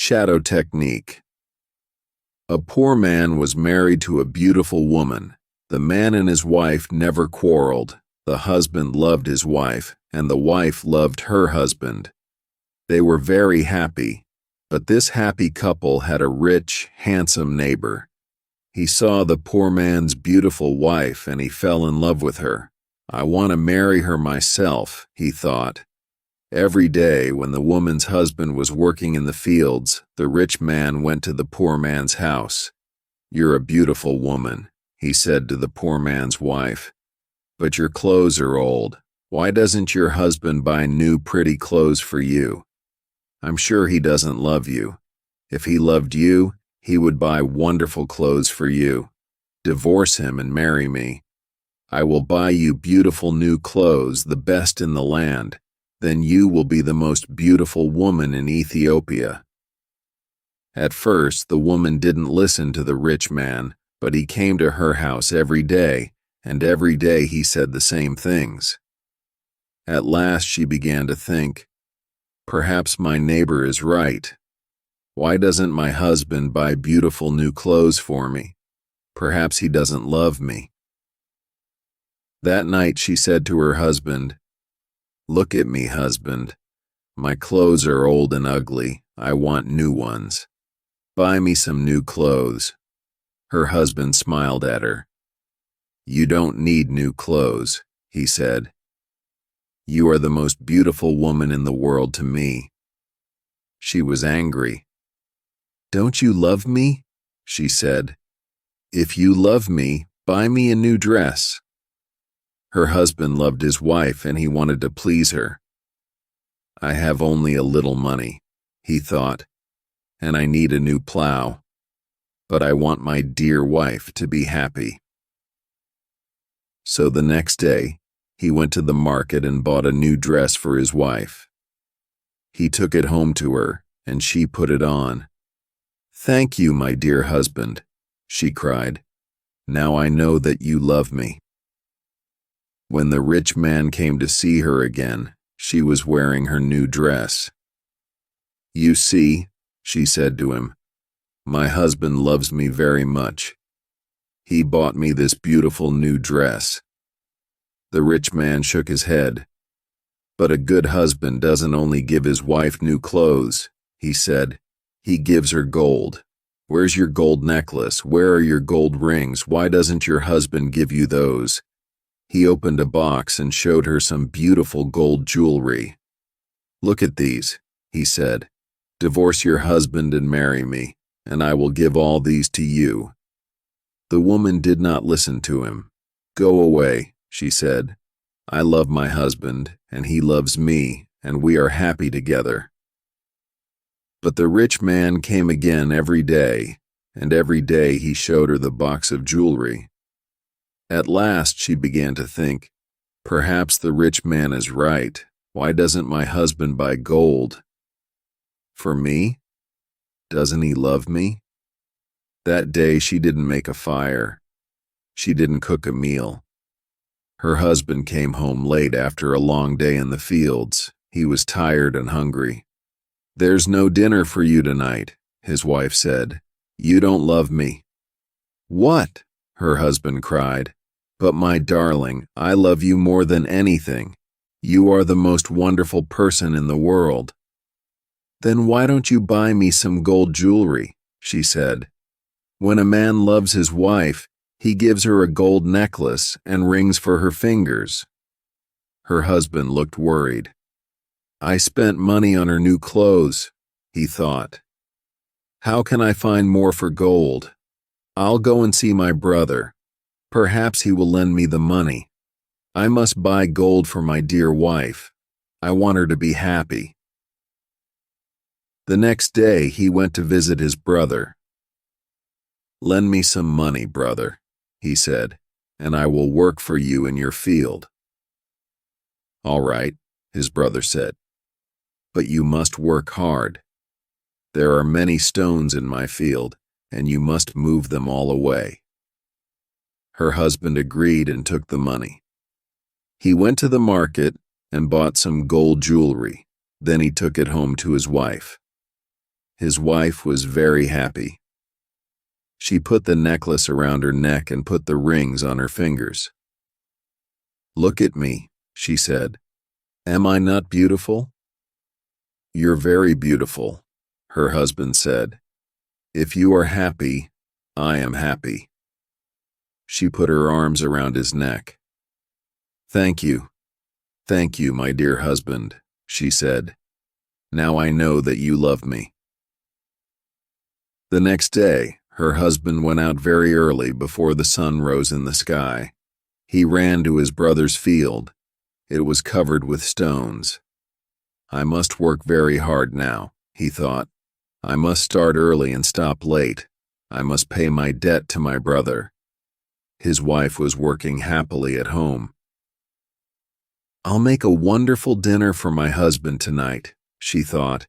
Shadow technique. A poor man was married to a beautiful woman. The man and his wife never quarreled. The husband loved his wife, and the wife loved her husband. They were very happy, but this happy couple had a rich, handsome neighbor. He saw the poor man's beautiful wife and he fell in love with her. I want to marry her myself, he thought. Every day when the woman's husband was working in the fields, the rich man went to the poor man's house. "You're a beautiful woman," he said to the poor man's wife, "but your clothes are old. Why doesn't your husband buy new pretty clothes for you? I'm sure he doesn't love you. If he loved you, he would buy wonderful clothes for you. Divorce him and marry me. I will buy you beautiful new clothes, the best in the land. Then you will be the most beautiful woman in Ethiopia." At first, the woman didn't listen to the rich man, but he came to her house every day, and every day he said the same things. At last she began to think, perhaps my neighbor is right. Why doesn't my husband buy beautiful new clothes for me? Perhaps he doesn't love me. That night she said to her husband, "Look at me, husband. My clothes are old and ugly. I want new ones. Buy me some new clothes." Her husband smiled at her. "You don't need new clothes," he said. "You are the most beautiful woman in the world to me." She was angry. "Don't you love me?" she said. "If you love me, buy me a new dress." Her husband loved his wife and he wanted to please her. "I have only a little money," he thought, "and I need a new plow. But I want my dear wife to be happy." So the next day, he went to the market and bought a new dress for his wife. He took it home to her, and she put it on. "Thank you, my dear husband," she cried. "Now I know that you love me." When the rich man came to see her again, she was wearing her new dress. "You see," she said to him, "my husband loves me very much. He bought me this beautiful new dress." The rich man shook his head. "But a good husband doesn't only give his wife new clothes," he said. "He gives her gold. Where's your gold necklace? Where are your gold rings? Why doesn't your husband give you those?" He opened a box and showed her some beautiful gold jewelry. "Look at these," he said. "Divorce your husband and marry me, and I will give all these to you." The woman did not listen to him. "Go away," she said. "I love my husband, and he loves me, and we are happy together." But the rich man came again every day, and every day he showed her the box of jewelry. At last she began to think, perhaps the rich man is right. Why doesn't my husband buy gold? For me? Doesn't he love me? That day she didn't make a fire. She didn't cook a meal. Her husband came home late after a long day in the fields. He was tired and hungry. "There's no dinner for you tonight," his wife said. "You don't love me." "What?" her husband cried. "But my darling, I love you more than anything. You are the most wonderful person in the world." "Then why don't you buy me some gold jewelry?" she said. "When a man loves his wife, he gives her a gold necklace and rings for her fingers." Her husband looked worried. "I spent money on her new clothes," he thought. "How can I find more for gold? I'll go and see my brother. Perhaps he will lend me the money. I must buy gold for my dear wife. I want her to be happy." The next day he went to visit his brother. "Lend me some money, brother," he said, "and I will work for you in your field." "All right," his brother said, "but you must work hard. There are many stones in my field, and you must move them all away." Her husband agreed and took the money. He went to the market and bought some gold jewelry. Then he took it home to his wife. His wife was very happy. She put the necklace around her neck and put the rings on her fingers. "Look at me," she said. "Am I not beautiful?" "You're very beautiful," her husband said. "If you are happy, I am happy." She put her arms around his neck. Thank you, my dear husband," she said. "Now I know that you love me." The next day, her husband went out very early before the sun rose in the sky. He ran to his brother's field. It was covered with stones. "I must work very hard now," he thought. "I must start early and stop late. I must pay my debt to my brother." His wife was working happily at home. "I'll make a wonderful dinner for my husband tonight," she thought.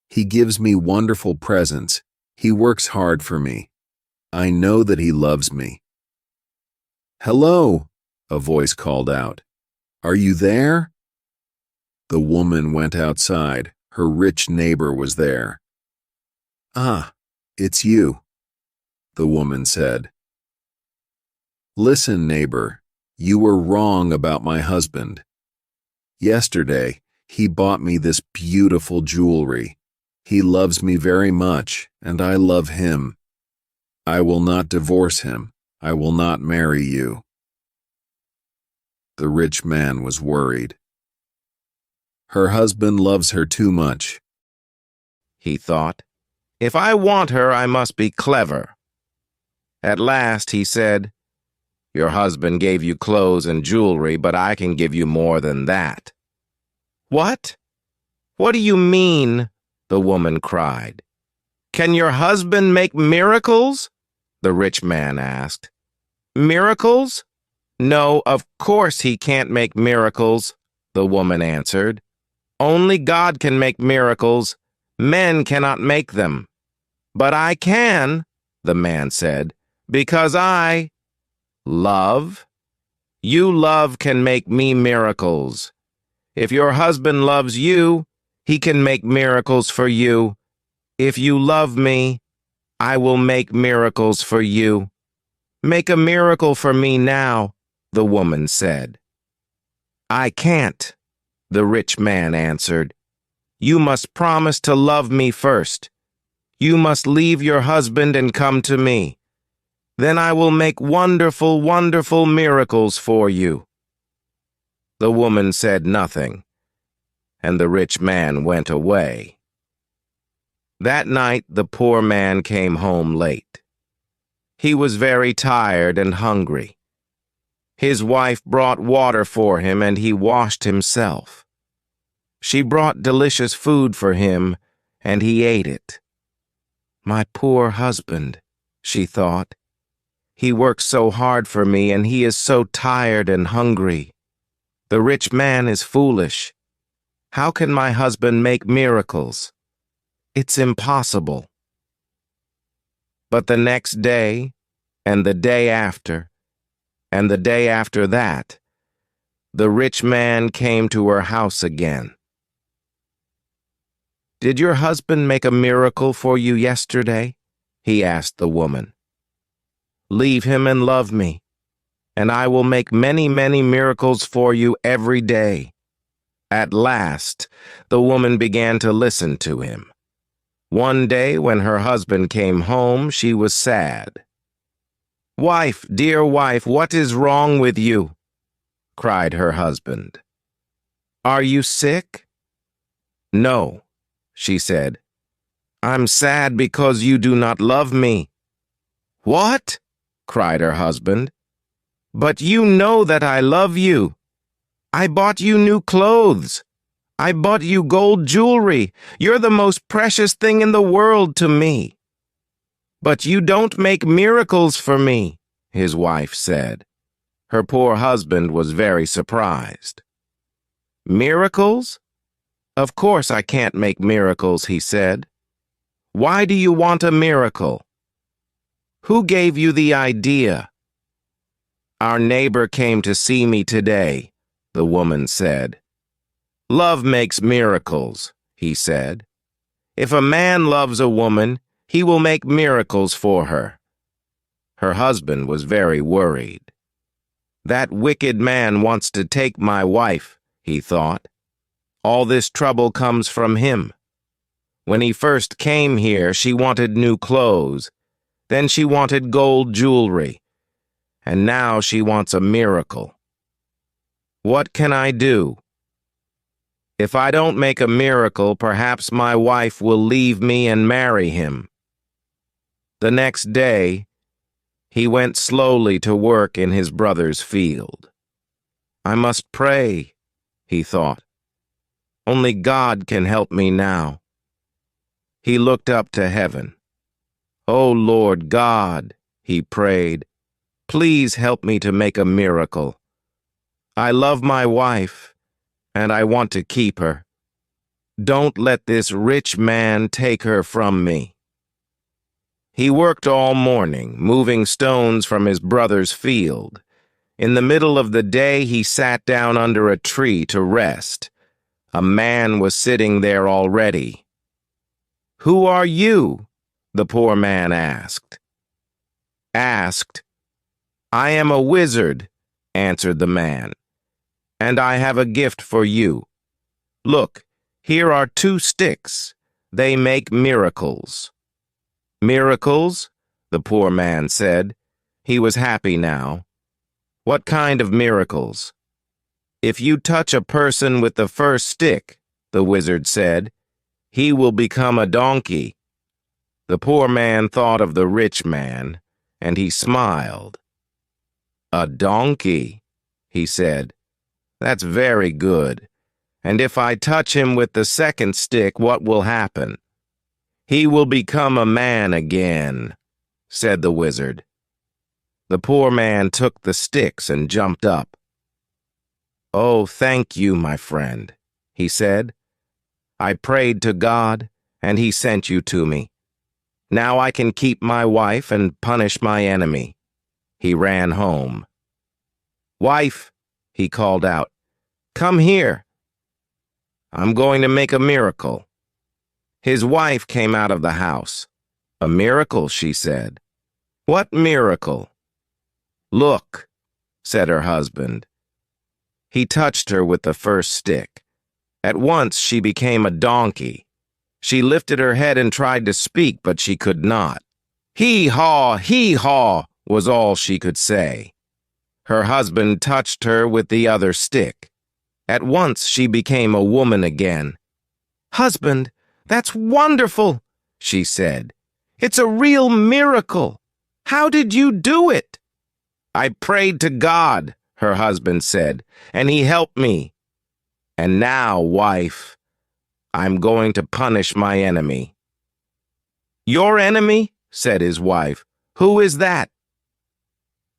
"He gives me wonderful presents. He works hard for me. I know that he loves me." "Hello," a voice called out. "Are you there?" The woman went outside. Her rich neighbor was there. "Ah, it's you," the woman said. "Listen, neighbor, you were wrong about my husband. Yesterday, he bought me this beautiful jewelry. He loves me very much, and I love him. I will not divorce him. I will not marry you." The rich man was worried. Her husband loves her too much, he thought. If I want her, I must be clever. At last he said, "Your husband gave you clothes and jewelry, but I can give you more than that." "What? What do you mean?" the woman cried. "Can your husband make miracles?" the rich man asked. "Miracles? No, of course he can't make miracles," the woman answered. "Only God can make miracles. Men cannot make them." "But I can," the man said, "because I love. You love can make me miracles. If your husband loves you, he can make miracles for you. If you love me, I will make miracles for you." "Make a miracle for me now," the woman said. "I can't," the rich man answered. "You must promise to love me first. You must leave your husband and come to me. Then I will make wonderful, wonderful miracles for you." The woman said nothing, and the rich man went away. That night the poor man came home late. He was very tired and hungry. His wife brought water for him, and he washed himself. She brought delicious food for him, and he ate it. "My poor husband," she thought. "He works so hard for me, and he is so tired and hungry. The rich man is foolish. How can my husband make miracles? It's impossible." But the next day, and the day after, and the day after that, the rich man came to her house again. "Did your husband make a miracle for you yesterday?" he asked the woman. "Leave him and love me, and I will make many, many miracles for you every day." At last, the woman began to listen to him. One day, when her husband came home, she was sad. "Wife, dear wife, what is wrong with you?" cried her husband. "Are you sick?" "No," she said. "I'm sad because you do not love me." "What?" cried her husband. "But you know that I love you. I bought you new clothes. I bought you gold jewelry. You're the most precious thing in the world to me." "But you don't make miracles for me," his wife said. Her poor husband was very surprised. "Miracles? Of course I can't make miracles," he said. "Why do you want a miracle? Who gave you the idea?" "Our neighbor came to see me today," the woman said. "Love makes miracles," he said. If a man loves a woman, he will make miracles for her. Her husband was very worried. That wicked man wants to take my wife, he thought. All this trouble comes from him. When he first came here, she wanted new clothes. Then she wanted gold jewelry. And now she wants a miracle. What can I do? If I don't make a miracle, perhaps my wife will leave me and marry him. The next day, he went slowly to work in his brother's field. I must pray, he thought. Only God can help me now. He looked up to heaven. "Oh Lord God," he prayed, "please help me to make a miracle. I love my wife, and I want to keep her. Don't let this rich man take her from me." He worked all morning, moving stones from his brother's field. In the middle of the day, he sat down under a tree to rest. A man was sitting there already. "Who are you?" the poor man asked. "I am a wizard," answered the man, "and I have a gift for you. Look, here are 2 sticks. They make miracles." "Miracles?" the poor man said. He was happy now. "What kind of miracles?" "If you touch a person with the first stick," the wizard said, "he will become a donkey." The poor man thought of the rich man, and he smiled. "A donkey," he said. "That's very good. And if I touch him with the second stick, what will happen?" "He will become a man again," said the wizard. The poor man took the sticks and jumped up. "Oh, thank you, my friend," he said. "I prayed to God, and he sent you to me. Now I can keep my wife and punish my enemy." He ran home. "Wife," he called out, "come here. I'm going to make a miracle." His wife came out of the house. "A miracle," she said. "What miracle?" "Look," said her husband. He touched her with the first stick. At once she became a donkey. She lifted her head and tried to speak, but she could not. "Hee-haw, was all she could say. Her husband touched her with the other stick. At once she became a woman again. "Husband, that's wonderful," she said. "It's a real miracle. How did you do it?" "I prayed to God," her husband said, "and he helped me. And now, wife, I'm going to punish my enemy." "Your enemy?" said his wife. "Who is that?"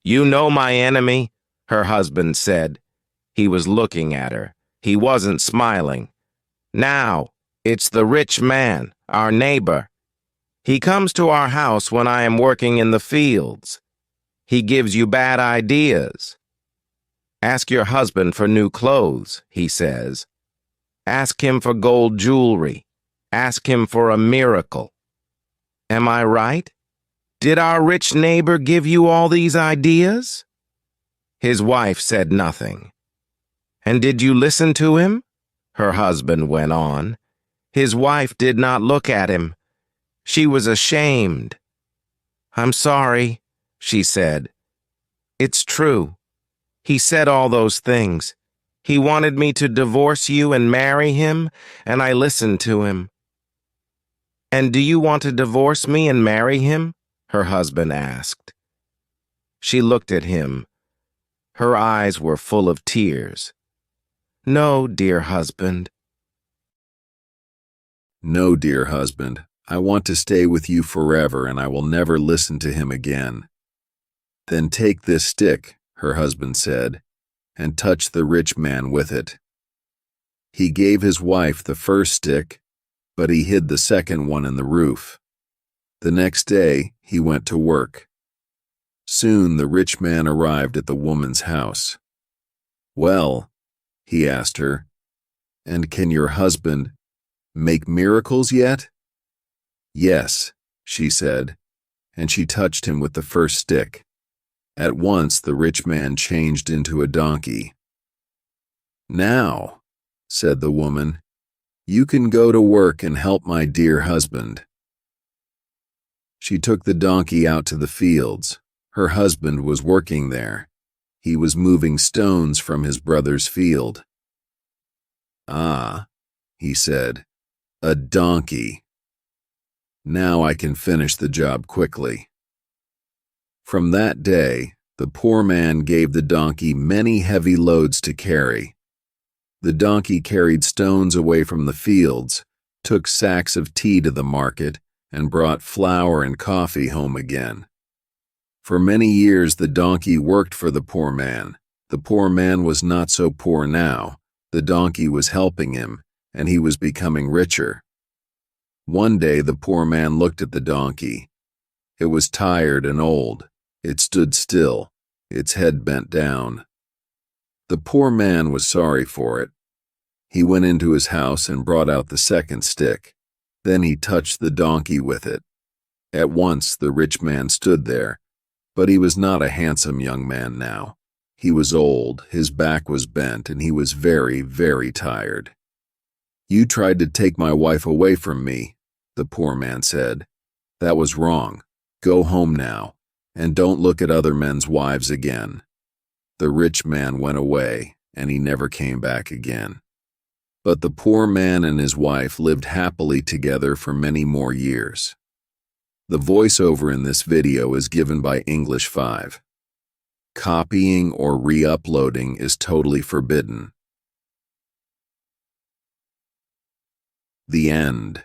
"You know my enemy," her husband said. He was looking at her. He wasn't smiling. "Now, it's the rich man, our neighbor. He comes to our house when I am working in the fields. He gives you bad ideas. Ask your husband for new clothes, he says. Ask him for gold jewelry. Ask him for a miracle. Am I right? Did our rich neighbor give you all these ideas?" His wife said nothing. "And did you listen to him?" her husband went on. His wife did not look at him. She was ashamed. "I'm sorry," she said. "It's true. He said all those things. He wanted me to divorce you and marry him, and I listened to him." "And do you want to divorce me and marry him?" her husband asked. She looked at him. Her eyes were full of tears. "No, dear husband." "No, dear husband, I want to stay with you forever, and I will never listen to him again." "Then take this stick," her husband said, "and touch the rich man with it." He gave his wife the first stick, but he hid the second one in the roof. The next day, he went to work. Soon the rich man arrived at the woman's house. "Well," he asked her, "and can your husband make miracles yet?" Yes, she said, and she touched him with the first stick. At once the rich man changed into a donkey. Now, said the woman, you can go to work and help my dear husband. She took the donkey out to the fields. Her husband was working there. He was moving stones from his brother's field. Ah, he said, a donkey. Now I can finish the job quickly. From that day, the poor man gave the donkey many heavy loads to carry. The donkey carried stones away from the fields, took sacks of tea to the market, and brought flour and coffee home again. For many years the donkey worked for the poor man. The poor man was not so poor now. The donkey was helping him, and he was becoming richer. One day the poor man looked at the donkey. It was tired and old. It stood still, its head bent down. The poor man was sorry for it. He went into his house and brought out the second stick. Then he touched the donkey with it. At once the rich man stood there, but he was not a handsome young man now. He was old, his back was bent, and he was very, very tired. You tried to take my wife away from me, the poor man said. That was wrong. Go home now, and don't look at other men's wives again. The rich man went away, and he never came back again. But the poor man and his wife lived happily together for many more years. The voiceover in this video is given by English 5. Copying or re-uploading is totally forbidden. The end.